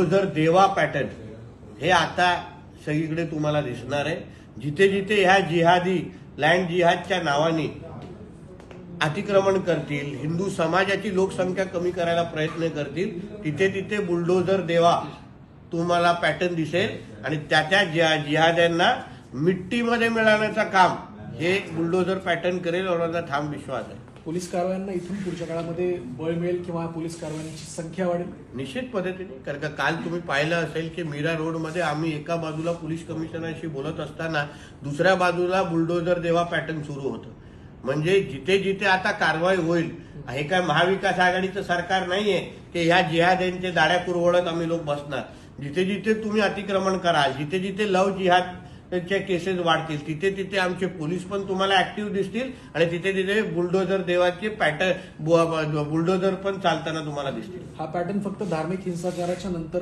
जर देवा पॅटर्न हे आता सगळीकडे तुम्हाला दिसणार आहे. जिथे जिथे ह्या जिहादी लँड जिहादच्या नावाने अतिक्रमण करतील, हिंदू समाजाची लोकसंख्या कमी करायला प्रयत्न करतील, तिथे तिथे बुलडोझर देवा तुम्हाला पॅटर्न दिसेल आणि त्या जिहाद्यांना मिट्टीमध्ये मिळवण्याचं काम हे बुलडोझर पॅटर्न करेल और माझा ठाम विश्वास आहे. पोलीस कारवायांना इथून पुढच्या काळामध्ये बळ मिळेल किंवा पोलीस कारवायांची संख्या वाढेल निश्चित पद्धतीने. कारण का काल तुम्ही पाहिलं असेल की मीरा रोडमध्ये आम्ही एका बाजूला पोलीस कमिशनरशी बोलत असताना दुसऱ्या बाजूला बुलडोझर देवा पॅटर्न सुरू होतं. म्हणजे जिथे जिथे आता कारवाई होईल, हे काय महाविकास आघाडीचं सरकार नाहीये की ह्या जिहाद्यांचे दाड्या कुरवडत आम्ही लोक बसणार. जिथे जिथे तुम्ही अतिक्रमण कराल, जिथे जिथे लव जिहादच्या केसेस वाढतील, तिथे तिथे आमचे पोलीस पण तुम्हाला ऍक्टिव्ह दिसतील आणि तिथे तिथे बुलडोझर देवाचे पॅटर्न बुलडोझर पण चालताना तुम्हाला दिसतील. हा पॅटर्न फक्त धार्मिक हिंसाचाराच्या नंतर